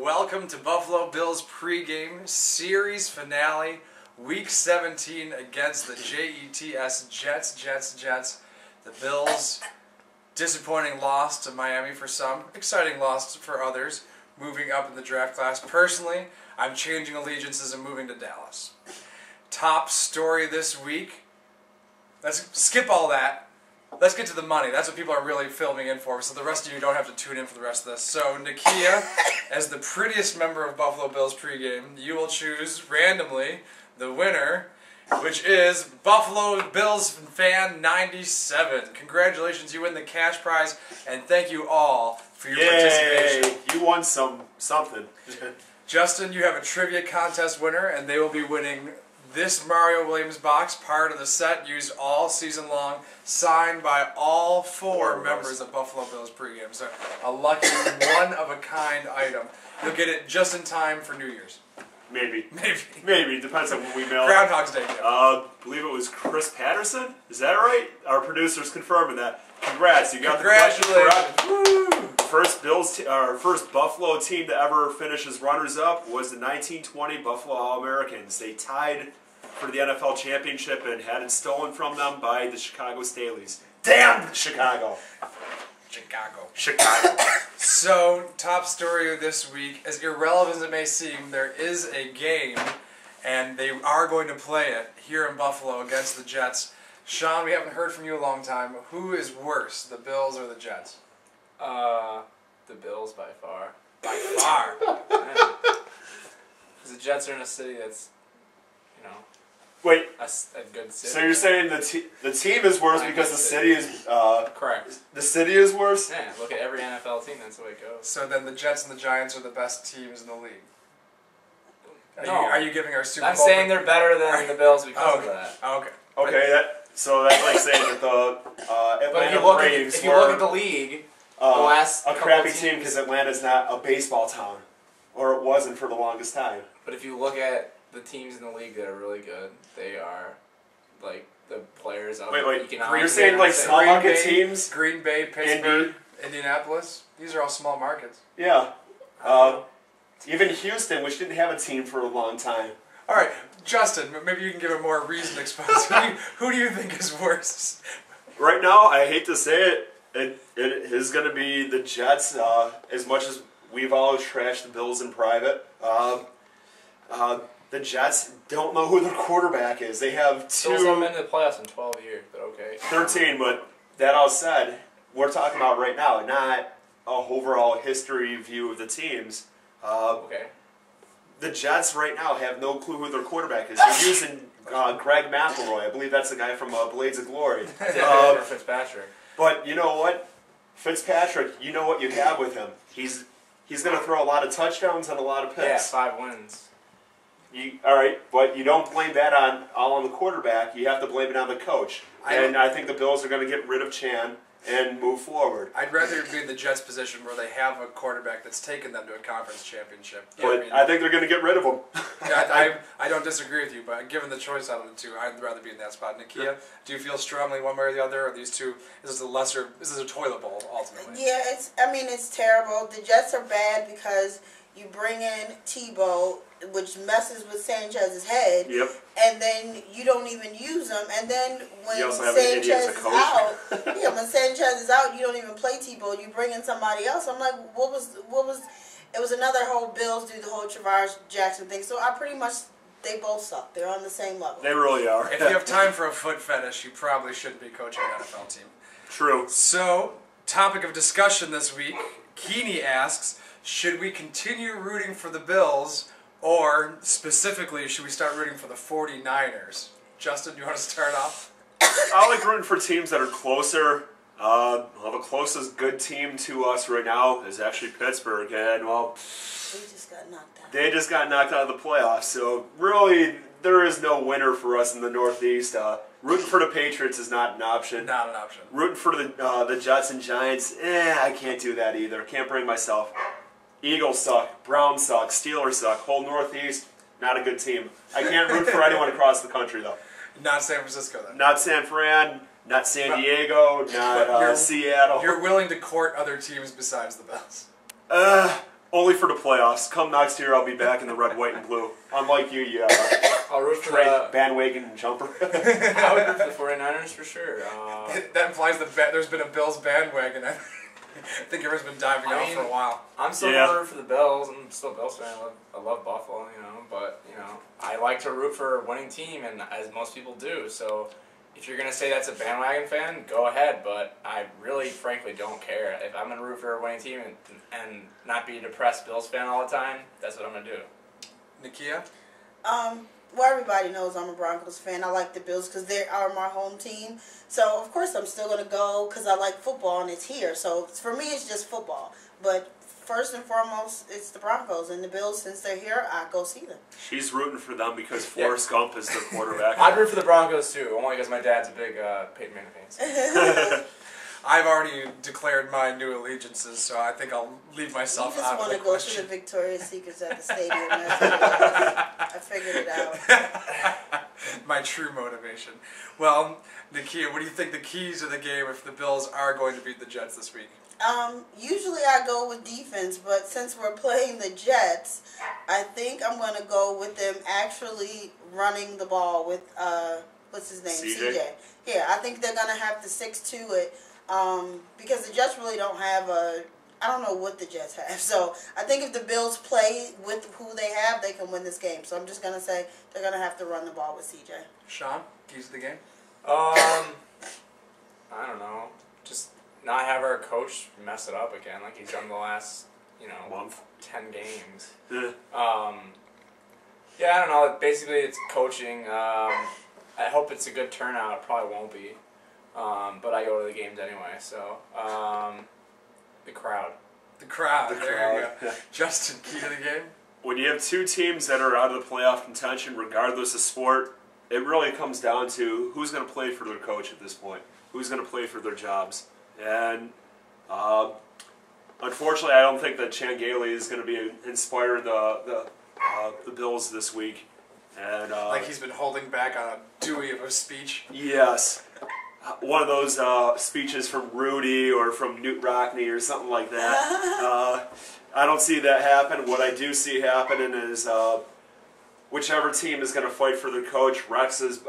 Welcome to Buffalo Bills pregame series finale, week 17 against the Jets. The Bills, disappointing loss to Miami for some, exciting loss for others, moving up in the draft class. Personally, I'm changing allegiances and moving to Dallas. Top story this week. Let's skip all that. Let's get to the money. That's what people are really filming in for, so the rest of you don't have to tune in for the rest of this. So, Nakia, as the prettiest member of Buffalo Bills pregame, you will choose randomly the winner, which is Buffalo Bills fan 97. Congratulations, you win the cash prize, and thank you all for your participation. You won something. Justin, you have a trivia contest winner, and they will be winning this Mario Williams box, part of the set, used all season long, signed by all four members of Buffalo Bills pregame. So a lucky, one-of-a-kind item. You'll get it just in time for New Year's. Maybe. Maybe. Depends on when we mail it. Groundhog's Day. Believe it was Chris Patterson? Is that right? Our producer's confirming that. Congrats, you got the question correct. Woo! First Buffalo team to ever finish as runners-up was the 1920 Buffalo All-Americans. They tied for the NFL championship and had it stolen from them by the Chicago Staleys. Damn Chicago! Chicago. So, top story of this week, as irrelevant as it may seem, there is a game, and they are going to play it here in Buffalo against the Jets. Sean, we haven't heard from you in a long time. Who is worse, the Bills or the Jets? The Bills by far. By far? Because the Jets are in a city that's, Wait, a good city. so you're saying the team is worse because the city is... Correct. The city is worse? Yeah, look at every NFL team, that's the way it goes. So then the Jets and the Giants are the best teams in the league. Are you giving our Super Bowl? I'm saying they're better than the Bills because of that. Okay. Okay, so that's like saying that the Atlanta Braves if you look at the league, the last a crappy team because Atlanta's not a baseball town, or it wasn't for the longest time. But if you look at the teams in the league that are really good, they are like the players of economic. You're saying like small market teams? Green Bay, Pittsburgh, Indianapolis. These are all small markets. Yeah. Even Houston, which didn't have a team for a long time. All right, Justin, maybe you can give a more reasoned exposure. Who do you think is worse? Right now, I hate to say it is going to be the Jets. As much as we've always trashed the Bills in private, the Jets don't know who their quarterback is. They have two... Bills haven't been to the playoffs in 12 years, but okay. 13, but that all said, we're talking about right now, not a overall history view of the teams. Okay. The Jets right now have no clue who their quarterback is. They're using Greg McElroy. I believe that's the guy from Blades of Glory. Fitzpatrick. But you know what? Fitzpatrick, you know what you have with him. He's going to throw a lot of touchdowns and a lot of picks. Yeah, 5 wins. All right, but you don't blame that all on the quarterback. You have to blame it on the coach. And I think the Bills are going to get rid of Chan and move forward. I'd rather be in the Jets' position where they have a quarterback that's taken them to a conference championship. But I think they're going to get rid of him. Yeah, I don't disagree with you, but given the choice out of the two, I'd rather be in that spot. Nakia, do you feel strongly one way or the other? Or these two, is this a toilet bowl ultimately? Yeah, it's terrible. The Jets are bad because you bring in Tebow, which messes with Sanchez's head, and then you don't even use him. And then when Sanchez is out, when Sanchez is out, you don't even play Tebow. You bring in somebody else. I'm like, what was? It was another whole Bills do the whole Travaris Jackson thing. So they both suck. They're on the same level. They really are. If you have time for a foot fetish, you probably shouldn't be coaching an NFL team. True. So, topic of discussion this week, Keeney asks, should we continue rooting for the Bills, or specifically, should we start rooting for the 49ers? Justin, do you want to start off? I like rooting for teams that are closer. Well, the closest good team to us right now is actually Pittsburgh, and well, they just got knocked out of the playoffs. So really, there is no winner for us in the Northeast. Rooting for the Patriots is not an option. Not an option. Rooting for the Jets and Giants, I can't do that either. Can't bring myself. Eagles suck. Browns suck. Steelers suck. Whole Northeast, not a good team. I can't root for anyone across the country though. Not San Francisco then. Not San Fran. Not San Diego, not Seattle. You're willing to court other teams besides the Bills? Only for the playoffs. Come next year, I'll be back in the red, white, and blue. Unlike you, I'll root for the bandwagon jumper. I would root for the 49ers for sure. That implies that there's been a Bills bandwagon. I think everyone's been diving out for a while. I'm still rooting for the Bills. I'm still a Bills fan. I love Buffalo, but I like to root for a winning team, and as most people do. So if you're going to say that's a bandwagon fan, go ahead, but I really, frankly, don't care. If I'm going to root for a winning team and not be a depressed Bills fan all the time, that's what I'm going to do. Nakia? Well, everybody knows I'm a Broncos fan. I like the Bills because they are my home team. So, of course, I'm still going to go because I like football and it's here. So, for me, it's just football. But first and foremost, it's the Broncos. And the Bills, since they're here, I go see them. She's rooting for them because Forrest Gump is their quarterback. I'd root for the Broncos, too, only because my dad's a big Peyton Manning fan. I've already declared my new allegiances, so I think I'll leave myself out of the question. You just want to go to the Victoria's Secrets at the stadium. I figured it out. My true motivation. Well, Nakia, what do you think the keys of the game if the Bills are going to beat the Jets this week? Usually I go with defense, but since we're playing the Jets, I think I'm going to go with them actually running the ball with, what's his name? CJ. Yeah, I think they're going to have to stick to it. Because the Jets really don't have I don't know what the Jets have. So I think if the Bills play with who they have, they can win this game. So I'm just going to say they're going to have to run the ball with CJ. Sean, keys to the game? I don't know. Just not have our coach mess it up again like he's done the last, month, 10 games. Yeah. Yeah, I don't know. Basically, it's coaching. I hope it's a good turnout. It probably won't be. But I go to the games anyway, so the crowd. The crowd. The there crowd. you go. Justin, key to the game? When you have two teams that are out of the playoff contention, regardless of sport, it really comes down to who's going to play for their coach at this point. Who's going to play for their jobs. And unfortunately, I don't think that Chan Gailey is going to be inspiring the Bills this week. And like he's been holding back on a dewey of a speech. Yes. One of those speeches from Rudy or from Newt Rockney or something like that. I don't see that happen. What I do see happening is whichever team is going to fight for their coach, Rex is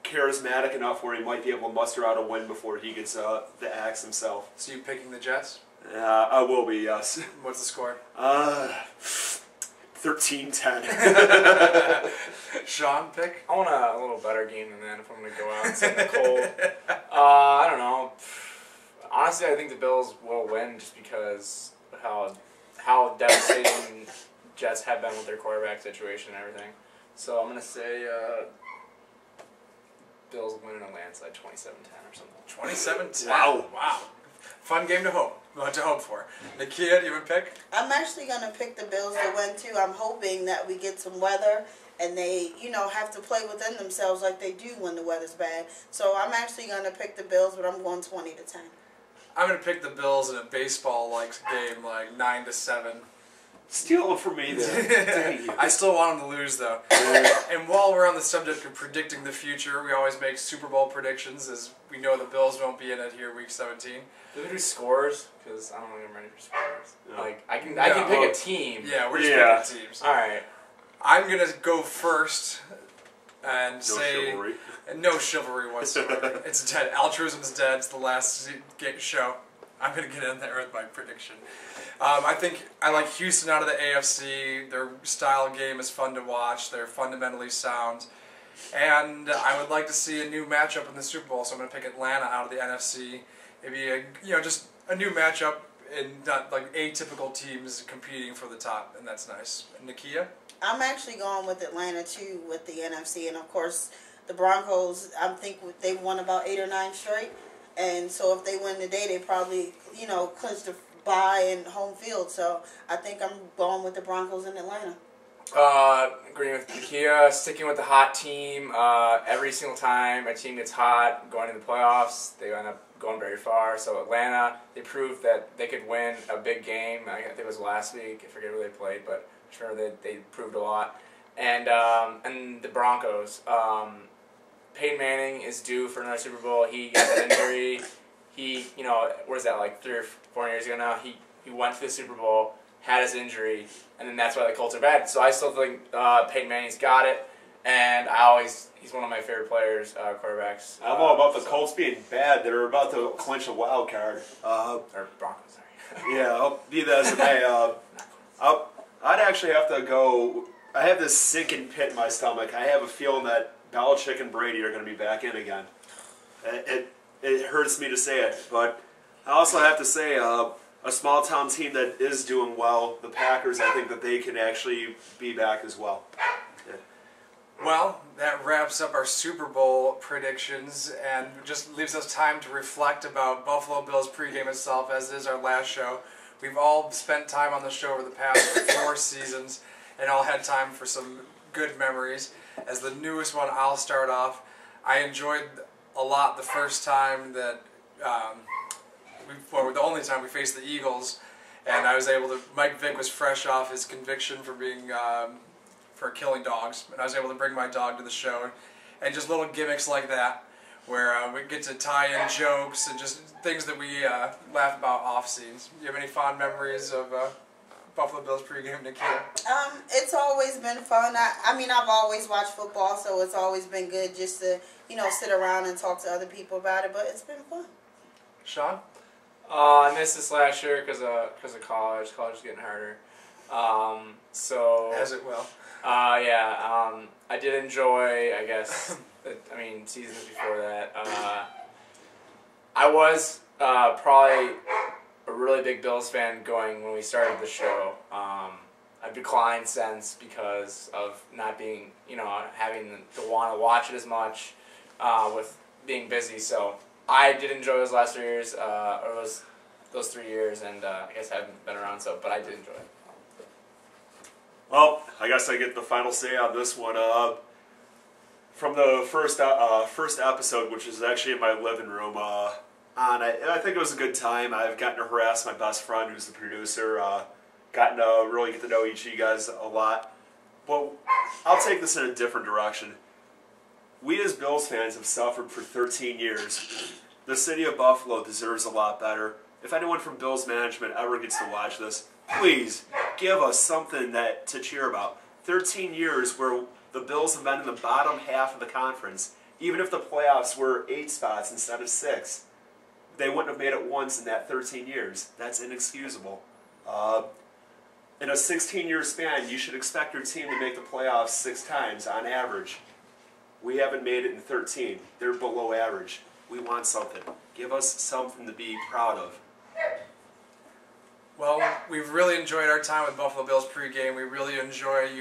charismatic enough where he might be able to muster out a win before he gets the axe himself. So you picking the Jets? I will be, yes. What's the score? 13-10. Sean, pick? I want a little better game than that if I'm going to go out and sit in the cold. I don't know. Honestly, I think the Bills will win just because how devastating Jets have been with their quarterback situation and everything. So I'm going to say Bills win in a landslide 27-10 or something. 27-10. Wow. Fun game to hope for. Nakia, do you have a pick? I'm actually going to pick the Bills to win, too. I'm hoping that we get some weather and they, have to play within themselves like they do when the weather's bad. So I'm actually going to pick the Bills, but I'm going 20-10. I'm going to pick the Bills in a baseball-like game, like 9-7. Steal it from me, then. I still want them to lose, though. And while we're on the subject of predicting the future, we always make Super Bowl predictions, as we know the Bills won't be in it here week 17. Do we do scores? Because I don't think I'm ready for scores. No. Like I can pick a team. Yeah, we're just picking teams. All right. I'm gonna go first and say chivalry. No chivalry whatsoever. It's dead. Altruism's dead. It's the last show. I'm gonna get in there with my prediction. I think I like Houston out of the AFC. Their style of game is fun to watch. They're fundamentally sound. And I would like to see a new matchup in the Super Bowl, so I'm going to pick Atlanta out of the NFC. Maybe just a new matchup and not like atypical teams competing for the top, and that's nice. And Nakia? I'm actually going with Atlanta too with the NFC, and of course the Broncos. I think they've won about 8 or 9 straight, And so if they win today, they probably, clinch the bye and home field. So I think I'm going with the Broncos in Atlanta. Agreeing with Nakia, sticking with the hot team. Every single time a team gets hot, going to the playoffs, they end up going very far. So Atlanta, they proved that they could win a big game. I think it was last week. I forget who they played, but I'm sure they proved a lot. And the Broncos. Peyton Manning is due for another Super Bowl. He got that injury. He, what is that, like 3 or 4 years ago now? He went to the Super Bowl, had his injury, and then that's why the Colts are bad. So I still think Peyton Manning's got it, and he's one of my favorite players, quarterbacks. I don't know about the Colts being bad. They're about to clinch a wild card. Or Broncos, sorry. Yeah, I'll be that as it may. I'd actually have to go. I have this sinking pit in my stomach. I have a feeling that Belichick and Brady are going to be back in again. It hurts me to say it, but I also have to say a small town team that is doing well, the Packers, I think that they can actually be back as well. Yeah. Well, that wraps up our Super Bowl predictions and just leaves us time to reflect about Buffalo Bills pregame itself, as it is our last show. We've all spent time on the show over the past 4 seasons and all had time for some good memories. As the newest one, I'll start off. I enjoyed a lot the first time that, the only time we faced the Eagles, and I was able to. Mike Vick was fresh off his conviction for for killing dogs, and I was able to bring my dog to the show, and just little gimmicks like that, where we get to tie in jokes and just things that we laugh about off scenes. Do you have any fond memories of Buffalo Bills pregame, Nakia? It's always been fun. I mean, I've always watched football, so it's always been good just to, sit around and talk to other people about it, but it's been fun. Sean? I missed this last year because of college. College is getting harder. As it will. I did enjoy, I guess, seasons before that. I was probably a really big Bills fan going when we started the show. I've declined since because of not being, having to want to watch it as much with being busy. So I did enjoy those last 3 years, or those 3 years, and I guess I haven't been around, but I did enjoy it. Well, I guess I get the final say on this one. From the first episode, which is actually in my living room, I think it was a good time. I've gotten to harass my best friend, who's the producer. Gotten to really get to know each of you guys a lot. But I'll take this in a different direction. We as Bills fans have suffered for 13 years. The city of Buffalo deserves a lot better. If anyone from Bills management ever gets to watch this, please give us something to cheer about. 13 years where the Bills have been in the bottom half of the conference. Even if the playoffs were 8 spots instead of 6, they wouldn't have made it once in that 13 years. That's inexcusable. In a 16-year span, you should expect your team to make the playoffs 6 times on average. We haven't made it in 13. They're below average. We want something. Give us something to be proud of. Well, we've really enjoyed our time with Buffalo Bills pregame. We really enjoyed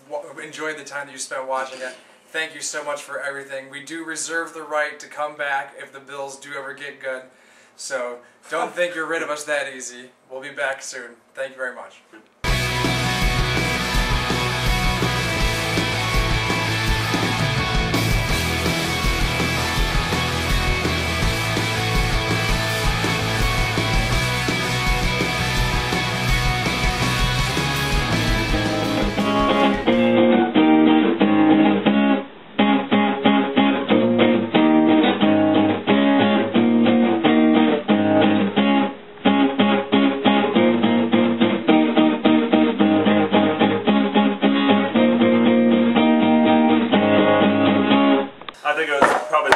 the time that you spent watching it. Thank you so much for everything. We do reserve the right to come back if the Bills do ever get good. So don't think you're rid of us that easy. We'll be back soon. Thank you very much. I think it was probably